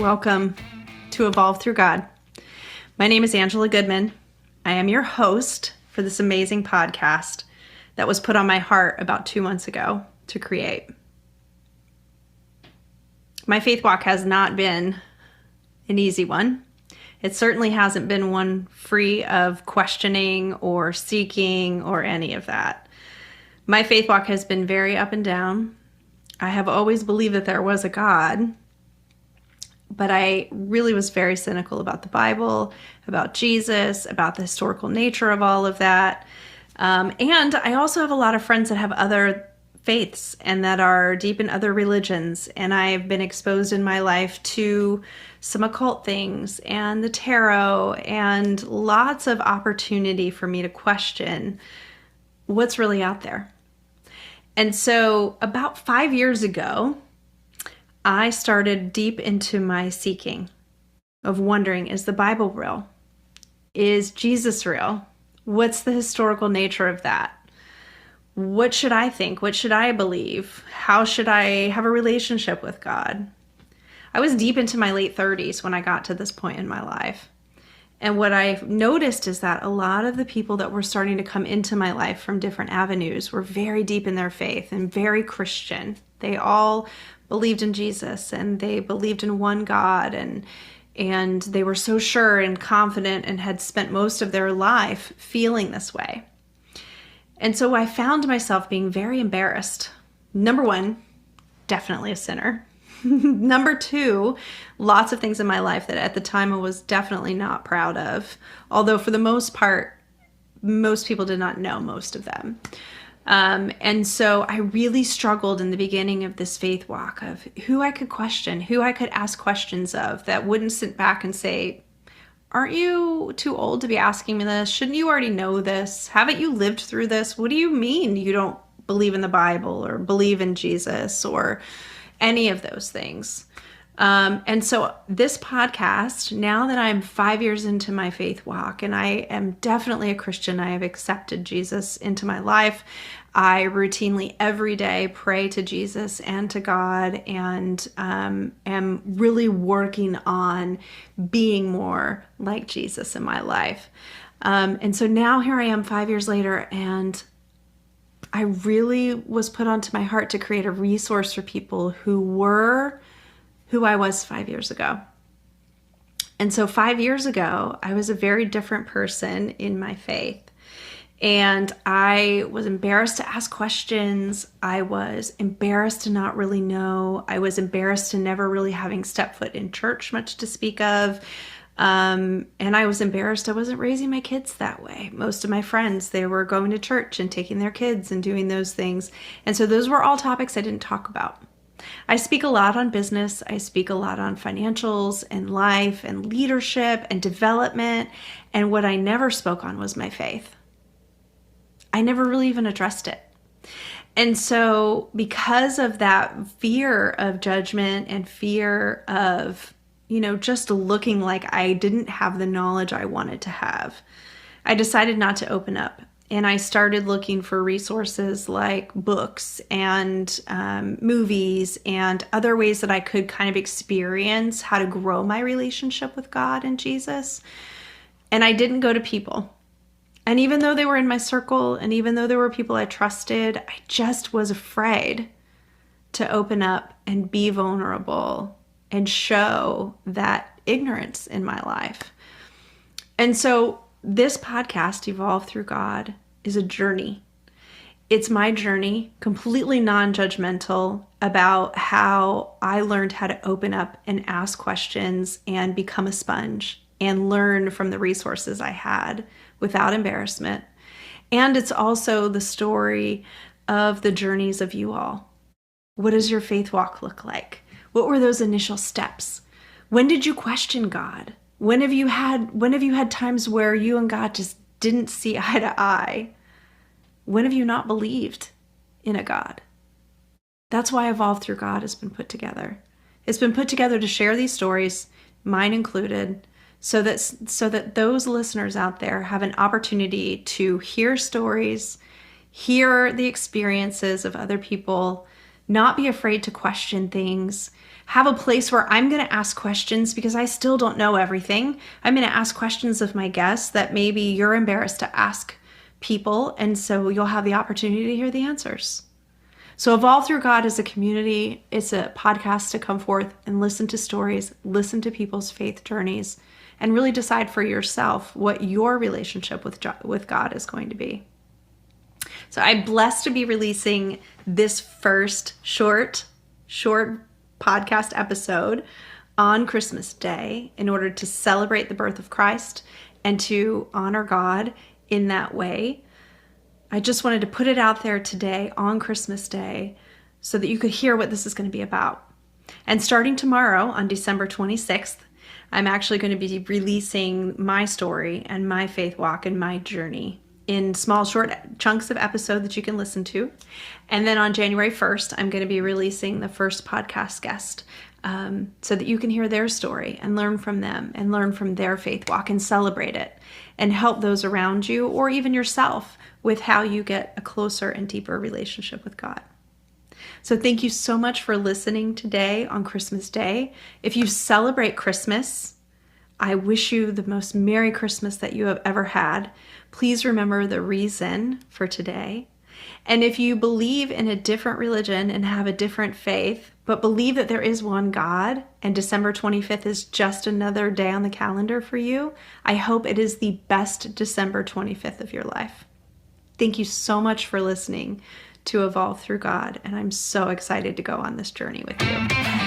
Welcome to Evolve Through God. My name is Angela Goodman. I am your host for this amazing podcast that was put on my heart about 2 months ago to create. My faith walk has not been an easy one. It certainly hasn't been one free of questioning or seeking or any of that. My faith walk has been very up and down. I have always believed that there was a God, but I really was very cynical about the Bible, about Jesus, about the historical nature of all of that. And I also have a lot of friends that have other faiths and that are deep in other religions. And I've been exposed in my life to some occult things and the tarot and lots of opportunity for me to question what's really out there. And so about 5 years ago, I started deep into my seeking of wondering, is the Bible real? Is Jesus real? What's the historical nature of that? What should I think? What should I believe? How should I have a relationship with God? I was deep into my late 30s when I got to this point in my life. And what I noticed is that a lot of the people that were starting to come into my life from different avenues were very deep in their faith and very Christian. They all believed in Jesus and they believed in one God, and they were so sure and confident and had spent most of their life feeling this way. And so I found myself being very embarrassed. Number one, definitely a sinner. Number two, lots of things in my life that at the time I was definitely not proud of. Although for the most part, most people did not know most of them. And so I really struggled in the beginning of this faith walk of who I could question, who I could ask questions of that wouldn't sit back and say, aren't you too old to be asking me this? Shouldn't you already know this? Haven't you lived through this? What do you mean you don't believe in the Bible or believe in Jesus or any of those things? And so this podcast, now that I'm 5 years into my faith walk and I am definitely a Christian, I have accepted Jesus into my life. I routinely every day pray to Jesus and to God and am really working on being more like Jesus in my life. And so now here I am 5 years later, and I really was put onto my heart to create a resource for people who were who I was 5 years ago. And so 5 years ago, I was a very different person in my faith. And I was embarrassed to ask questions. I was embarrassed to not really know. I was embarrassed to never really having stepped foot in church, much to speak of. And I was embarrassed I wasn't raising my kids that way. Most of my friends, they were going to church and taking their kids and doing those things. And so those were all topics I didn't talk about. I speak a lot on business. I speak a lot on financials and life and leadership and development. And what I never spoke on was my faith. I never really even addressed it. And so because of that fear of judgment and fear of, just looking like I didn't have the knowledge I wanted to have, I decided not to open up. And I started looking for resources like books and movies and other ways that I could kind of experience how to grow my relationship with God and Jesus. And I didn't go to people. And even though they were in my circle and even though there were people I trusted, I just was afraid to open up and be vulnerable and show that ignorance in my life. And so this podcast, Evolve Through God, is a journey. It's my journey, completely non-judgmental, about how I learned how to open up and ask questions and become a sponge and learn from the resources I had without embarrassment. And it's also the story of the journeys of you all. What does your faith walk look like? What were those initial steps? When did you question God? When have you had times where you and God just didn't see eye to eye? When have you not believed in a God? That's why Evolve Through God has been put together. It's been put together to share these stories, mine included, so that those listeners out there have an opportunity to hear stories, hear the experiences of other people not be afraid to question things. Have a place where I'm going to ask questions because I still don't know everything. I'm going to ask questions of my guests that maybe you're embarrassed to ask people, and so you'll have the opportunity to hear the answers. So Evolve Through God is a community. It's a podcast to come forth and listen to stories, listen to people's faith journeys, and really decide for yourself what your relationship with God is going to be. So I'm blessed to be releasing this first short podcast episode on Christmas Day in order to celebrate the birth of Christ and to honor God in that way. I just wanted to put it out there today on Christmas Day so that you could hear what this is going to be about. And starting tomorrow on December 26th, I'm actually going to be releasing my story and my faith walk and my journey in small, short chunks of episode that you can listen to. And then on January 1st, I'm going to be releasing the first podcast guest so that you can hear their story and learn from them and learn from their faith walk and celebrate it and help those around you or even yourself with how you get a closer and deeper relationship with God. So thank you so much for listening today on Christmas Day. If you celebrate Christmas, I wish you the most Merry Christmas that you have ever had. Please remember the reason for today. And if you believe in a different religion and have a different faith, but believe that there is one God and December 25th is just another day on the calendar for you, I hope it is the best December 25th of your life. Thank you so much for listening to Evolve Through God, and I'm so excited to go on this journey with you.